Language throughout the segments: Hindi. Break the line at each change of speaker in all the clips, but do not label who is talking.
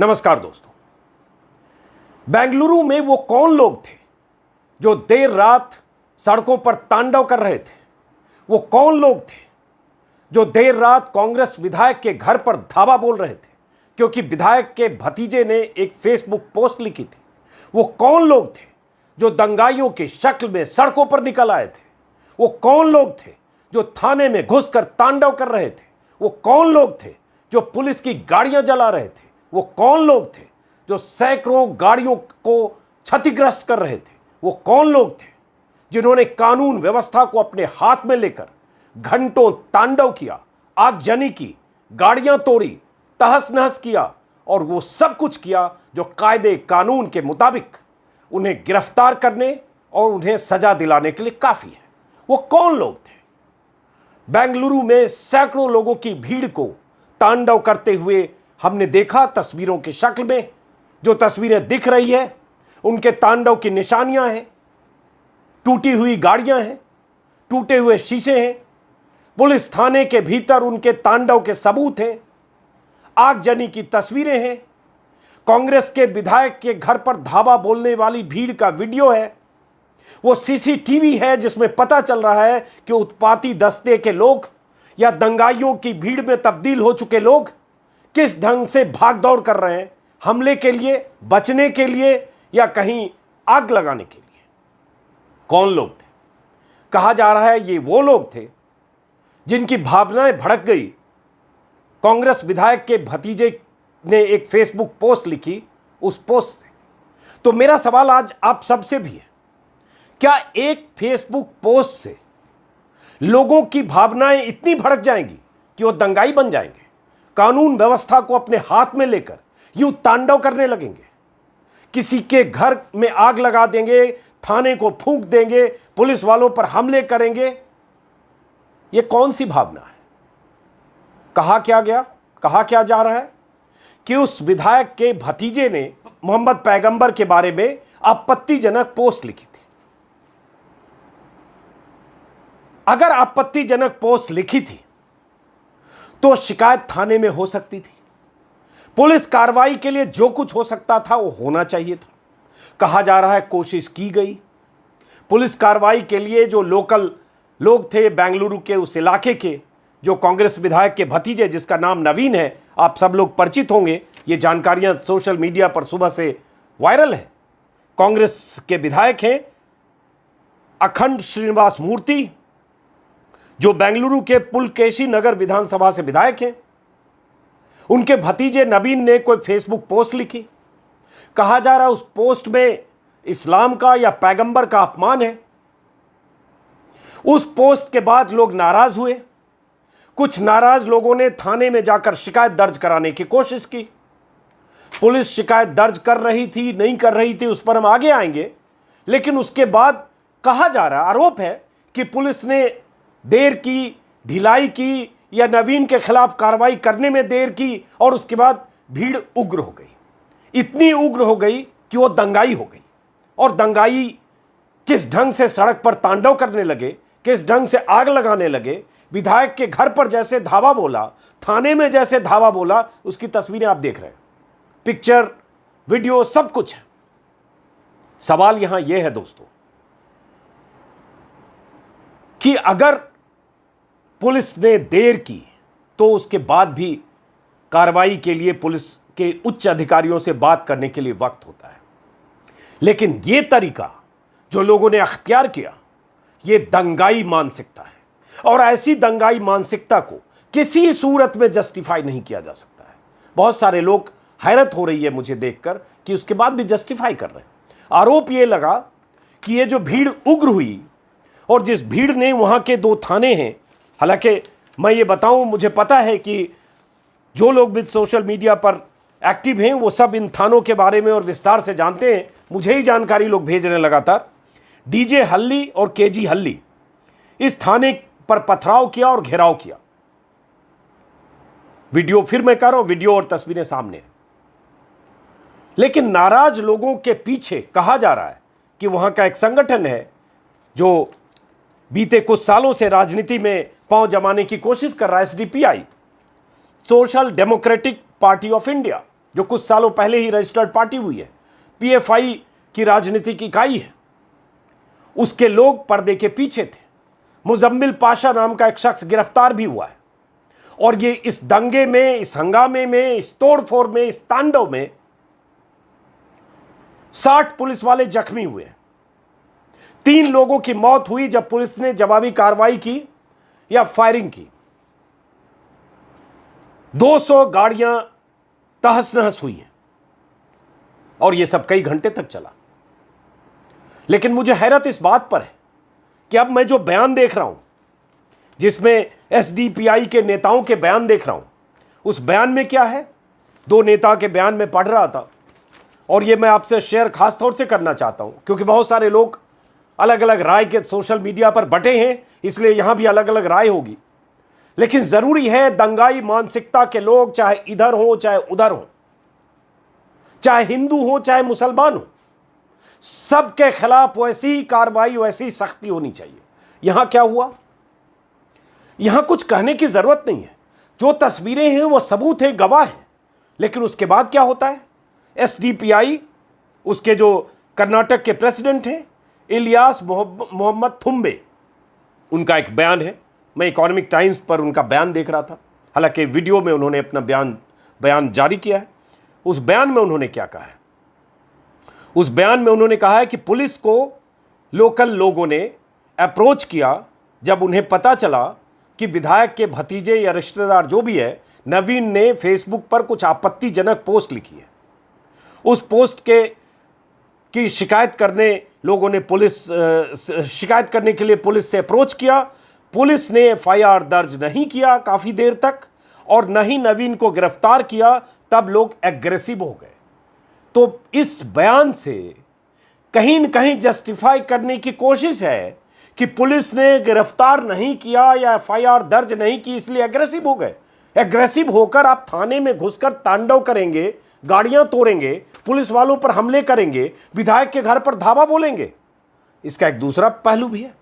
नमस्कार दोस्तों। बेंगलुरु में वो कौन लोग थे जो देर रात सड़कों पर तांडव कर रहे थे? वो कौन लोग थे जो देर रात कांग्रेस विधायक के घर पर धावा बोल रहे थे क्योंकि विधायक के भतीजे ने एक फेसबुक पोस्ट लिखी थी? वो कौन लोग थे जो दंगाइयों की शक्ल में सड़कों पर निकल आए थे? वो कौन लोग थे जो थाने में घुसकर तांडव कर रहे थे? वो कौन लोग थे जो पुलिस की गाड़ियां जला रहे थे? वो कौन लोग थे जो सैकड़ों गाड़ियों को क्षतिग्रस्त कर रहे थे? वो कौन लोग थे जिन्होंने कानून व्यवस्था को अपने हाथ में लेकर घंटों तांडव किया, आगजनी की, गाड़ियां तोड़ी, तहस नहस किया और वो सब कुछ किया जो कायदे कानून के मुताबिक उन्हें गिरफ्तार करने और उन्हें सजा दिलाने के लिए काफी है? वो कौन लोग थे? बेंगलुरु में सैकड़ों लोगों की भीड़ को तांडव करते हुए हमने देखा। तस्वीरों की शक्ल में जो तस्वीरें दिख रही है उनके तांडव की निशानियां हैं, टूटी हुई गाड़ियां हैं, टूटे हुए शीशे हैं, पुलिस थाने के भीतर उनके तांडव के सबूत हैं, आगजनी की तस्वीरें हैं, कांग्रेस के विधायक के घर पर धावा बोलने वाली भीड़ का वीडियो है, वो सीसीटीवी है जिसमें पता चल रहा है कि उत्पाती दस्ते के लोग या दंगाइयों की भीड़ में तब्दील हो चुके लोग किस ढंग से भाग दौड़ कर रहे हैं, हमले के लिए, बचने के लिए या कहीं आग लगाने के लिए। कौन लोग थे? कहा जा रहा है ये वो लोग थे जिनकी भावनाएं भड़क गई। कांग्रेस विधायक के भतीजे ने एक फेसबुक पोस्ट लिखी, उस पोस्ट से। तो मेरा सवाल आज आप सबसे भी है, क्या एक फेसबुक पोस्ट से लोगों की भावनाएं इतनी भड़क जाएंगी कि वो दंगाई बन जाएंगे, कानून व्यवस्था को अपने हाथ में लेकर यूं तांडव करने लगेंगे, किसी के घर में आग लगा देंगे, थाने को फूंक देंगे, पुलिस वालों पर हमले करेंगे? यह कौन सी भावना है? कहा क्या जा रहा है कि उस विधायक के भतीजे ने मोहम्मद पैगंबर के बारे में आपत्तिजनक पोस्ट लिखी थी। अगर आपत्तिजनक पोस्ट लिखी थी तो शिकायत थाने में हो सकती थी। पुलिस कार्रवाई के लिए जो कुछ हो सकता था वो होना चाहिए था। कहा जा रहा है कोशिश की गई। पुलिस कार्रवाई के लिए जो लोकल लोग थे बेंगलुरु के उस इलाके के, जो कांग्रेस विधायक के भतीजे जिसका नाम नवीन है, आप सब लोग परिचित होंगे, ये जानकारियां सोशल मीडिया पर सुबह से वायरल है। कांग्रेस के विधायक हैं अखंड श्रीनिवास मूर्ति, जो बेंगलुरु के पुलकेशी नगर विधानसभा से विधायक हैं। उनके भतीजे नवीन ने कोई फेसबुक पोस्ट लिखी। कहा जा रहा है उस पोस्ट में इस्लाम का या पैगंबर का अपमान है। उस पोस्ट के बाद लोग नाराज हुए। कुछ नाराज लोगों ने थाने में जाकर शिकायत दर्ज कराने की कोशिश की। पुलिस शिकायत दर्ज कर रही थी, नहीं कर रही थी, उस पर हम आगे आएंगे। लेकिन उसके बाद कहा जा रहा, आरोप है कि पुलिस ने देर की, ढिलाई की या नवीन के खिलाफ कार्रवाई करने में देर की और उसके बाद भीड़ उग्र हो गई। इतनी उग्र हो गई कि वो दंगाई हो गई। और दंगाई किस ढंग से सड़क पर तांडव करने लगे, किस ढंग से आग लगाने लगे, विधायक के घर पर जैसे धावा बोला, थाने में जैसे धावा बोला, उसकी तस्वीरें आप देख रहे हैं। पिक्चर, वीडियो, सब कुछ है। सवाल यहां यह है दोस्तों कि अगर पुलिस ने देर की तो उसके बाद भी कार्रवाई के लिए पुलिस के उच्च अधिकारियों से बात करने के लिए वक्त होता है। लेकिन यह तरीका जो लोगों ने अख्तियार किया, यह दंगाई मानसिकता है और ऐसी दंगाई मानसिकता को किसी सूरत में जस्टिफाई नहीं किया जा सकता है। बहुत सारे लोग, हैरत हो रही है मुझे देखकर कि उसके बाद भी जस्टिफाई कर रहे हैं। आरोप यह लगा कि यह जो भीड़ उग्र हुई और जिस भीड़ ने, वहां के 2 थाने हैं, हालांकि मैं ये बताऊं, मुझे पता है कि जो लोग भी सोशल मीडिया पर एक्टिव हैं वो सब इन थानों के बारे में और विस्तार से जानते हैं। मुझे ही जानकारी लोग भेज रहे हैं लगातार। डीजे हल्ली और केजी हल्ली इस थाने पर पथराव किया और घेराव किया। वीडियो फिर मैं कर रहा हूं, वीडियो और तस्वीरें सामने हैं। लेकिन नाराज लोगों के पीछे कहा जा रहा है कि वहां का एक संगठन है जो बीते कुछ सालों से राजनीति में पांव जमाने की कोशिश कर रहा है, SDPI, social democratic party of India, जो कुछ सालों पहले ही रजिस्टर्ड पार्टी हुई है, पीएफआई की राजनीतिक इकाई है, उसके लोग पर्दे के पीछे थे। मुजम्मिल पाशा नाम का एक शख्स गिरफ्तार भी हुआ है और ये इस दंगे में, इस हंगामे में, इस तोड़फोड़ में, इस तांडव में 60 पुलिस वाले जख्मी हुए। 3 लोगों की मौत हुई जब पुलिस ने जवाबी कार्रवाई की या फायरिंग की। 200 गाड़ियां तहस नहस हुई हैं और यह सब कई घंटे तक चला। लेकिन मुझे हैरत इस बात पर है कि अब मैं जो बयान देख रहा हूं, जिसमें एसडीपीआई के नेताओं के बयान देख रहा हूं, उस बयान में क्या है? 2 नेता के बयान में पढ़ रहा था और यह मैं आपसे शेयर खास तौर से करना चाहता हूं क्योंकि बहुत सारे लोग अलग अलग राय के सोशल मीडिया पर बटे हैं, इसलिए यहां भी अलग अलग राय होगी। लेकिन जरूरी है दंगाई मानसिकता के लोग, चाहे इधर हो चाहे उधर हो, चाहे हिंदू हो चाहे मुसलमान हो, सबके खिलाफ वैसी कार्रवाई, वैसी सख्ती होनी चाहिए। यहां क्या हुआ, यहां कुछ कहने की जरूरत नहीं है। जो तस्वीरें हैं वो सबूत है, गवाह है। लेकिन उसके बाद क्या होता है? एसडीपीआई, उसके जो कर्नाटक के प्रेसिडेंट हैं इलियास मोहम्मद थुम्बे, उनका एक बयान है। मैं इकोनॉमिक टाइम्स पर उनका बयान देख रहा था, हालांकि वीडियो में उन्होंने अपना बयान जारी किया है। उस बयान में उन्होंने क्या कहा है? उस बयान में उन्होंने कहा है कि पुलिस को लोकल लोगों ने अप्रोच किया जब उन्हें पता चला कि विधायक के भतीजे या रिश्तेदार जो भी है, नवीन ने फेसबुक पर कुछ आपत्तिजनक पोस्ट लिखी है। उस पोस्ट की शिकायत करने लोगों ने शिकायत करने के लिए पुलिस से अप्रोच किया। पुलिस ने एफआईआर दर्ज नहीं किया काफी देर तक और न ही नवीन को गिरफ्तार किया। तब लोग एग्रेसिव हो गए। तो इस बयान से कहीं न कहीं जस्टिफाई करने की कोशिश है कि पुलिस ने गिरफ्तार नहीं किया या एफआईआर दर्ज नहीं की, इसलिए एग्रेसिव हो गए। एग्रेसिव होकर आप थाने में घुसकर तांडव करेंगे, गाड़ियां तोड़ेंगे, पुलिस वालों पर हमले करेंगे, विधायक के घर पर धावा बोलेंगे। इसका एक दूसरा पहलू भी है।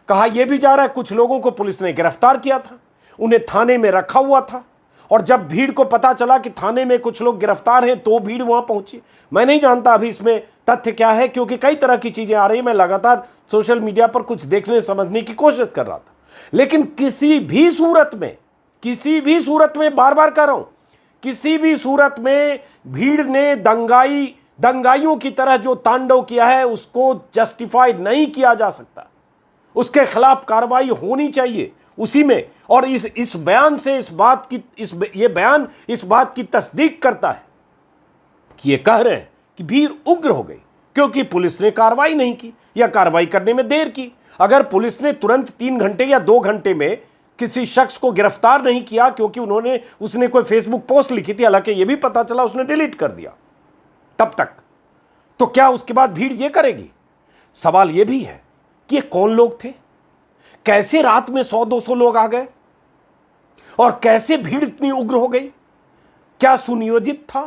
कहा यह भी जा रहा है कुछ लोगों को पुलिस ने गिरफ्तार किया था, उन्हें थाने में रखा हुआ था और जब भीड़ को पता चला कि थाने में कुछ लोग गिरफ्तार हैं तो भीड़ वहां पहुंची। मैं नहीं जानता अभी इसमें तथ्य क्या है, क्योंकि कई तरह की चीजें आ रही हैं। मैं लगातार सोशल मीडिया पर कुछ देखने समझने की कोशिश कर रहा था। लेकिन किसी भी सूरत में बार बार कह रहा हूं, किसी भी सूरत में भीड़ ने दंगाइयों की तरह जो तांडव किया है उसको जस्टिफाइड नहीं किया जा सकता। उसके खिलाफ कार्रवाई होनी चाहिए उसी में। और इस बयान से ये बयान इस बात की तस्दीक करता है कि ये कह रहे हैं कि भीड़ उग्र हो गई क्योंकि पुलिस ने कार्रवाई नहीं की या कार्रवाई करने में देर की। अगर पुलिस ने तुरंत 3 घंटे या 2 घंटे में किसी शख्स को गिरफ्तार नहीं किया क्योंकि उसने कोई फेसबुक पोस्ट लिखी थी, हालांकि यह भी पता चला उसने डिलीट कर दिया, तब तक तो क्या उसके बाद भीड़ ये करेगी? सवाल यह भी है कि ये कौन लोग थे, कैसे रात में 100-200 लोग आ गए और कैसे भीड़ इतनी उग्र हो गई? क्या सुनियोजित था?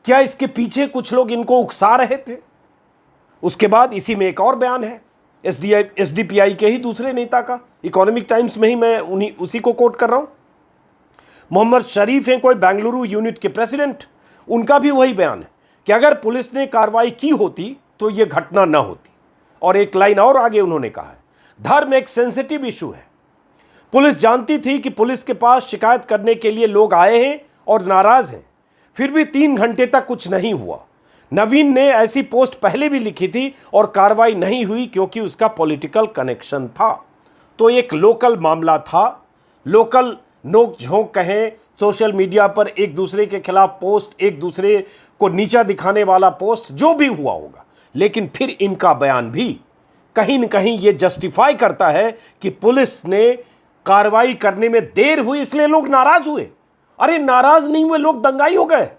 क्या इसके पीछे कुछ लोग इनको उकसा रहे थे? उसके बाद इसी में एक और बयान है एसडीपीआई के ही दूसरे नेता का, इकोनॉमिक टाइम्स में ही मैं उसी को कोट कर रहा हूं। मोहम्मद शरीफ हैं कोई बेंगलुरु यूनिट के प्रेसिडेंट, उनका भी वही बयान है कि अगर पुलिस ने कार्रवाई की होती तो यह घटना ना होती। और एक लाइन और आगे उन्होंने कहा है, धर्म एक सेंसिटिव इशू है। पुलिस जानती थी कि पुलिस के पास शिकायत करने के लिए लोग आए हैं और नाराज हैं, फिर भी 3 घंटे तक कुछ नहीं हुआ। नवीन ने ऐसी पोस्ट पहले भी लिखी थी और कार्रवाई नहीं हुई क्योंकि उसका पॉलिटिकल कनेक्शन था। तो एक लोकल मामला था, लोकल नोक-झोंक कहें, सोशल मीडिया पर एक दूसरे के खिलाफ पोस्ट, एक दूसरे को नीचा दिखाने वाला पोस्ट, जो भी हुआ होगा। लेकिन फिर इनका बयान भी कहीं न कहीं यह जस्टिफाई करता है कि पुलिस ने कार्रवाई करने में देर हुई इसलिए लोग नाराज हुए। अरे नाराज नहीं हुए, लोग दंगाई हो गए।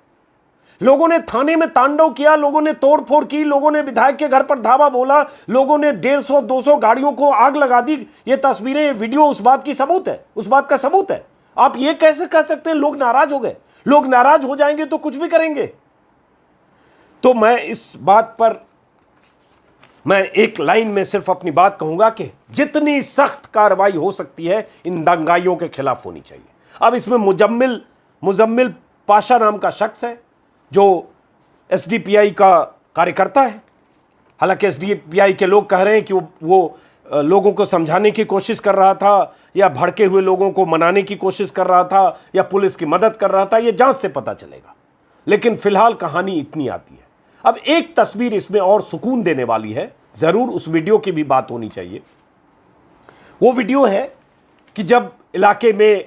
लोगों ने थाने में तांडव किया, लोगों ने तोड़फोड़ की, लोगों ने विधायक के घर पर धावा बोला, लोगों ने 150-200 गाड़ियों को आग लगा दी। ये तस्वीरें, ये वीडियो उस बात का सबूत है। आप ये कैसे कह सकते हैं लोग नाराज हो गए? लोग नाराज हो जाएंगे तो कुछ भी करेंगे। तो मैं इस बात पर एक लाइन में सिर्फ अपनी बात कहूंगा कि जितनी सख्त कार्रवाई हो सकती है इन दंगाइयों के खिलाफ होनी चाहिए। अब इसमें मुजम्मिल पाशा नाम का शख्स है, जो एसडीपीआई का कार्यकर्ता है। हालांकि एसडीपीआई के लोग कह रहे हैं कि वो लोगों को समझाने की कोशिश कर रहा था, या भड़के हुए लोगों को मनाने की कोशिश कर रहा था, या पुलिस की मदद कर रहा था, ये जांच से पता चलेगा। लेकिन फिलहाल कहानी इतनी आती है। अब एक तस्वीर इसमें और सुकून देने वाली है, जरूर उस वीडियो की भी बात होनी चाहिए। वो वीडियो है कि जब इलाके में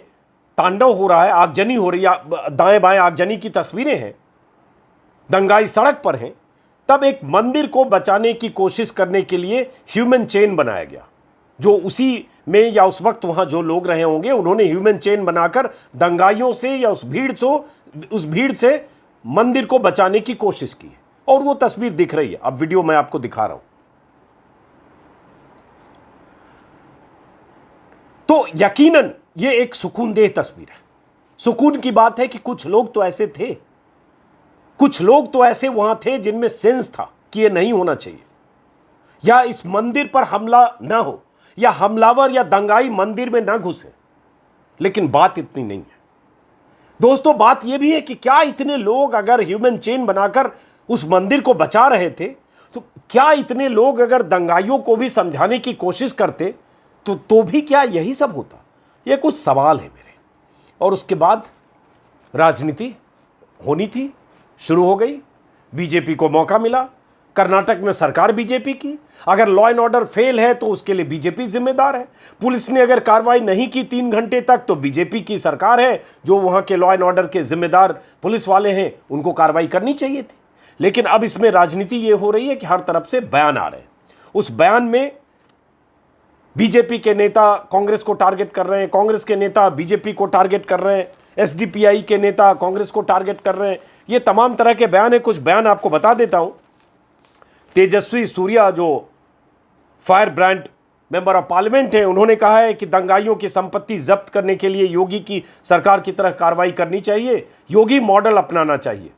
तांडव हो रहा है, आगजनी हो रही है, दाएं बाएं आगजनी की तस्वीरें हैं, दंगाई सड़क पर हैं, तब एक मंदिर को बचाने की कोशिश करने के लिए ह्यूमन चेन बनाया गया। जो उसी में या उस वक्त वहां जो लोग रहे होंगे, उन्होंने ह्यूमन चेन बनाकर दंगाइयों से या उस भीड़ से मंदिर को बचाने की कोशिश की है। और वो तस्वीर दिख रही है, अब वीडियो मैं आपको दिखा रहा हूं। तो यकीनन ये एक सुकूनदेह तस्वीर है। सुकून की बात है कि कुछ लोग तो ऐसे थे, कुछ लोग तो ऐसे वहां थे जिनमें सेंस था कि ये नहीं होना चाहिए, या इस मंदिर पर हमला ना हो, या हमलावर या दंगाई मंदिर में ना घुसे। लेकिन बात इतनी नहीं है दोस्तों। बात यह भी है कि क्या इतने लोग अगर ह्यूमन चेन बनाकर उस मंदिर को बचा रहे थे, तो क्या इतने लोग अगर दंगाइयों को भी समझाने की कोशिश करते तो भी क्या यही सब होता? ये कुछ सवाल है मेरे। और उसके बाद राजनीति होनी थी, शुरू हो गई। बीजेपी को मौका मिला, कर्नाटक में सरकार बीजेपी की। अगर लॉ एंड ऑर्डर फेल है तो उसके लिए बीजेपी जिम्मेदार है। पुलिस ने अगर कार्रवाई नहीं की 3 घंटे तक तो बीजेपी की सरकार है, जो वहां के लॉ एंड ऑर्डर के जिम्मेदार पुलिस वाले हैं, उनको कार्रवाई करनी चाहिए थी। लेकिन अब इसमें राजनीति ये हो रही है कि हर तरफ से बयान आ रहे हैं। उस बयान में बीजेपी के नेता कांग्रेस को टारगेट कर रहे हैं, कांग्रेस के नेता बीजेपी को टारगेट कर रहे हैं, एसडीपीआई के नेता कांग्रेस को टारगेट कर रहे हैं। ये तमाम तरह के बयान है। कुछ बयान आपको बता देता हूं। तेजस्वी सूर्या जो fire brand member of parliament है, उन्होंने कहा है कि दंगाइयों की संपत्ति जब्त करने के लिए योगी की सरकार की तरह कार्रवाई करनी चाहिए। योगी मॉडल अपनाना चाहिए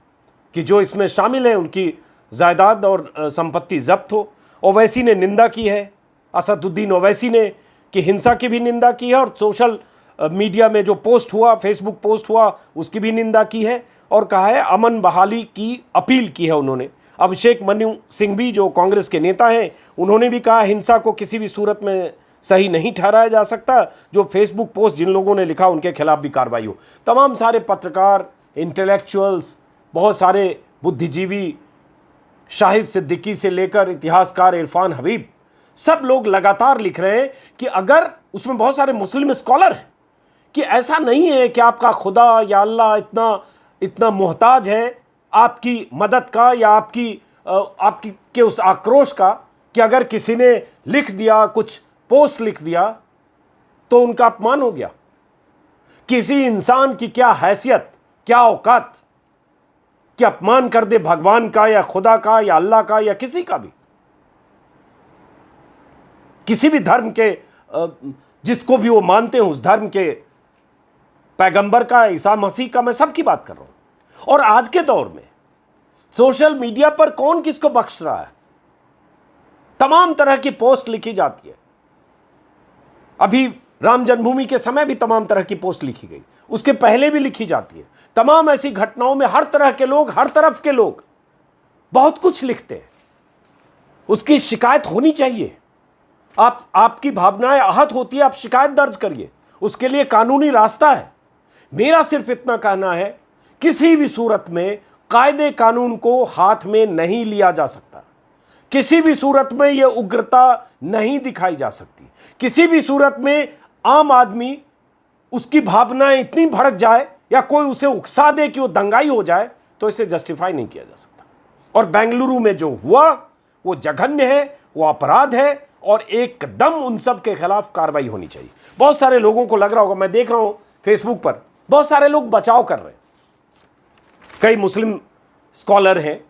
कि जो इसमें शामिल है उनकी जायदाद और संपत्ति जब्त हो। ओवैसी ने निंदा की है, असदुद्दीन ओवैसी ने, कि हिंसा की भी निंदा की है, और सोशल मीडिया में जो पोस्ट हुआ, फेसबुक पोस्ट हुआ, उसकी भी निंदा की है। और कहा है अमन बहाली की अपील की है उन्होंने। अभिषेक मनु सिंह भी जो कांग्रेस के नेता हैं, उन्होंने भी कहा हिंसा को किसी भी सूरत में सही नहीं ठहराया जा सकता। जो फेसबुक पोस्ट जिन लोगों ने लिखा उनके खिलाफ भी कार्रवाई हो। तमाम सारे पत्रकार, इंटेलेक्चुअल्स, बहुत सारे बुद्धिजीवी, शाहिद सिद्दीकी से लेकर इतिहासकार इरफान हबीब, सब लोग लगातार लिख रहे हैं कि अगर, उसमें बहुत सारे मुस्लिम स्कॉलर हैं, कि ऐसा नहीं है कि आपका खुदा या अल्लाह इतना मोहताज है आपकी मदद का या आपकी के उस आक्रोश का, कि अगर किसी ने लिख दिया, कुछ पोस्ट लिख दिया तो उनका अपमान हो गया। किसी इंसान की क्या हैसियत, क्या औकात कि अपमान कर दे भगवान का या खुदा का या अल्लाह का या किसी का भी, किसी भी धर्म के, जिसको भी वो मानते हैं उस धर्म के पैगंबर का, ईसा मसीह का, मैं सबकी बात कर रहा हूं। और आज के दौर में सोशल मीडिया पर कौन किसको बख्श रहा है? तमाम तरह की पोस्ट लिखी जाती है। अभी राम जन्मभूमि के समय भी तमाम तरह की पोस्ट लिखी गई, उसके पहले भी लिखी जाती है। तमाम ऐसी घटनाओं में हर तरह के लोग, हर तरफ के लोग बहुत कुछ लिखते हैं। उसकी शिकायत होनी चाहिए। आपकी भावनाएं आहत होती है, आप शिकायत दर्ज करिए, उसके लिए कानूनी रास्ता है। मेरा सिर्फ इतना कहना है, किसी भी सूरत में कायदे कानून को हाथ में नहीं लिया जा सकता। किसी भी सूरत में यह उग्रता नहीं दिखाई जा सकती। किसी भी सूरत में आम आदमी, उसकी भावनाएं इतनी भड़क जाए या कोई उसे उकसा दे कि वो दंगाई हो जाए, तो इसे जस्टिफाई नहीं किया जा सकता। और बेंगलुरु में जो हुआ वो जघन्य है, वो अपराध है, और एकदम उन सब के खिलाफ कार्रवाई होनी चाहिए। बहुत सारे लोगों को लग रहा होगा, मैं देख रहा हूं फेसबुक पर बहुत सारे लोग बचाव कर रहे हैं। कई मुस्लिम स्कॉलर हैं,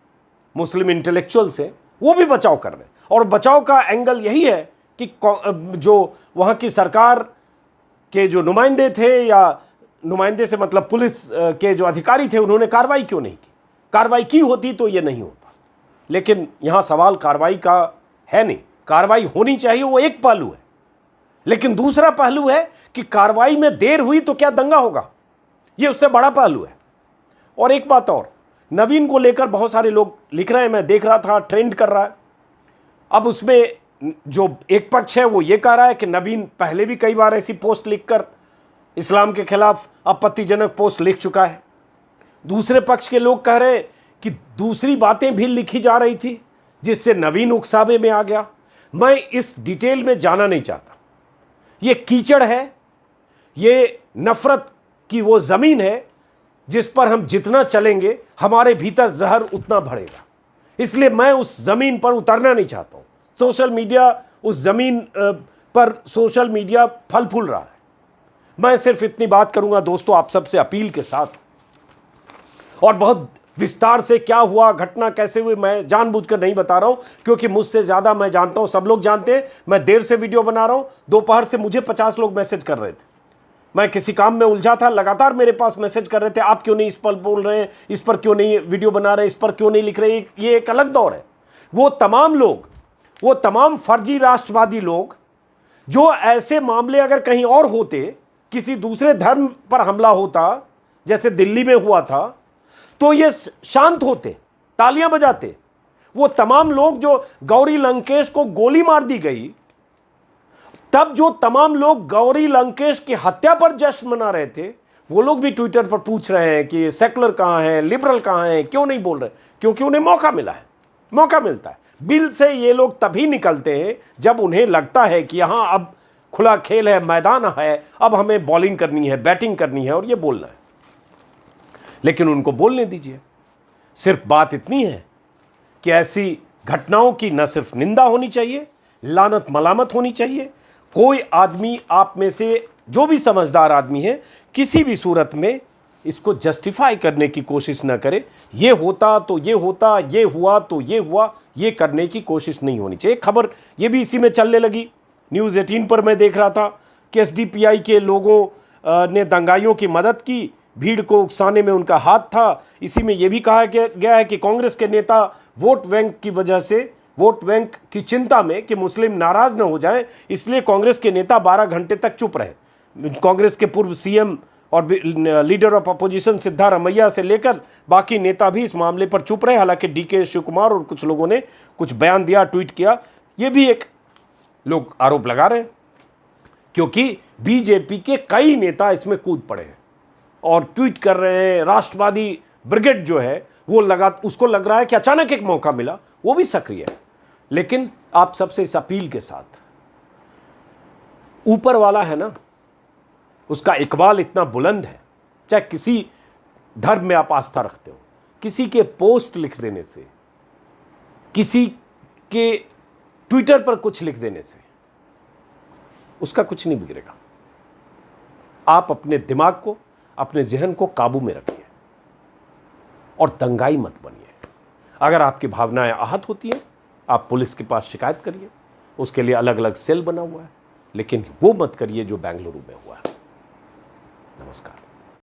मुस्लिम इंटेलेक्चुअल्स हैं, वो भी बचाव कर रहे हैं। और बचाव का एंगल यही है कि जो वहाँ की सरकार के जो नुमाइंदे थे, या नुमाइंदे से मतलब पुलिस के जो अधिकारी थे, उन्होंने कार्रवाई क्यों नहीं की? कार्रवाई की होती तो ये नहीं होता। लेकिन यहाँ सवाल कार्रवाई का है नहीं, कार्रवाई होनी चाहिए, वो एक पहलू है। लेकिन दूसरा पहलू है कि कार्रवाई में देर हुई तो क्या दंगा होगा, ये उससे बड़ा पहलू है। और एक बात और, नवीन को लेकर बहुत सारे लोग लिख रहे हैं, मैं देख रहा था, ट्रेंड कर रहा है। अब उसमें जो एक पक्ष है वो ये कह रहा है कि नवीन पहले भी कई बार ऐसी पोस्ट लिखकर इस्लाम के खिलाफ आपत्तिजनक पोस्ट लिख चुका है। दूसरे पक्ष के लोग कह रहे हैं कि दूसरी बातें भी लिखी जा रही थी जिससे नवीन उकसावे में आ गया। मैं इस डिटेल में जाना नहीं चाहता। ये कीचड़ है, ये नफरत की वो जमीन है जिस पर हम जितना चलेंगे हमारे भीतर जहर उतना बढ़ेगा। इसलिए मैं उस जमीन पर उतरना नहीं चाहता हूं। सोशल मीडिया उस जमीन पर सोशल मीडिया फल फूल रहा है। मैं सिर्फ इतनी बात करूंगा दोस्तों, आप सबसे अपील के साथ, और बहुत विस्तार से क्या हुआ, घटना कैसे हुई, मैं जानबूझकर नहीं बता रहा हूं क्योंकि मुझसे ज्यादा मैं जानता हूं, सब लोग जानते हैं। मैं देर से वीडियो बना रहा हूं, दोपहर से मुझे 50 लोग मैसेज कर रहे थे। मैं किसी काम में उलझा था, लगातार मेरे पास मैसेज कर रहे थे, आप क्यों नहीं इस पर बोल रहे हैं, इस पर क्यों नहीं वीडियो बना रहे, इस पर क्यों नहीं लिख रहे। ये एक अलग दौर है। वो तमाम लोग, वो तमाम फर्जी राष्ट्रवादी लोग जो ऐसे मामले अगर कहीं और होते, किसी दूसरे धर्म पर हमला होता जैसे दिल्ली में हुआ था, तो ये शांत होते, तालियां बजाते। वो तमाम लोग जो गौरी लंकेश को गोली मार दी गई, तब जो तमाम लोग गौरी लंकेश की हत्या पर जश्न मना रहे थे, वो लोग भी ट्विटर पर पूछ रहे हैं कि सेकुलर कहां है, लिबरल कहां है, क्यों नहीं बोल रहे। क्योंकि उन्हें मौका मिला है, मौका मिलता है। बिल से ये लोग तभी निकलते हैं जब उन्हें लगता है कि यहां अब खुला खेल है, मैदान है, अब हमें बॉलिंग करनी है, बैटिंग करनी है और ये बोलना है। लेकिन उनको बोलने दीजिए। सिर्फ बात इतनी है कि ऐसी घटनाओं की न सिर्फ निंदा होनी चाहिए, लानत मलामत होनी चाहिए। कोई आदमी आप में से जो भी समझदार आदमी है, किसी भी सूरत में इसको जस्टिफाई करने की कोशिश ना करे। ये होता तो ये होता, ये हुआ तो ये हुआ, ये करने की कोशिश नहीं होनी चाहिए। खबर ये भी इसी में चलने लगी। न्यूज़ 18 पर मैं देख रहा था कि एसडीपीआई के लोगों ने दंगाइयों की मदद की, भीड़ को उकसाने में उनका हाथ था। इसी में यह भी कहा गया है कि कांग्रेस के नेता वोट बैंक की वजह से, वोट बैंक की चिंता में कि मुस्लिम नाराज न हो जाएं, इसलिए कांग्रेस के नेता 12 घंटे तक चुप रहे। कांग्रेस के पूर्व सीएम और लीडर ऑफ अपोजिशन सिद्धारमैया से लेकर बाकी नेता भी इस मामले पर चुप रहे। हालांकि डीके शिव कुमार और कुछ लोगों ने कुछ बयान दिया, ट्वीट किया। ये भी एक लोग आरोप लगा रहे हैं क्योंकि बीजेपी के कई नेता इसमें कूद पड़े हैं और ट्वीट कर रहे हैं। राष्ट्रवादी ब्रिगेड जो है वो उसको लग रहा है कि अचानक एक मौका मिला, वो भी सक्रिय है। लेकिन आप सबसे इस अपील के साथ, ऊपर वाला है ना, उसका इकबाल इतना बुलंद है, चाहे किसी धर्म में आप आस्था रखते हो, किसी के पोस्ट लिख देने से, किसी के ट्विटर पर कुछ लिख देने से उसका कुछ नहीं बिगड़ेगा। आप अपने दिमाग को, अपने जहन को काबू में रखिए और दंगाई मत बनिए। अगर आपकी भावनाएं आहत होती हैं, आप पुलिस के पास शिकायत करिए, उसके लिए अलग अलग सेल बना हुआ है, लेकिन वो मत करिए जो बेंगलुरु में हुआ है। नमस्कार।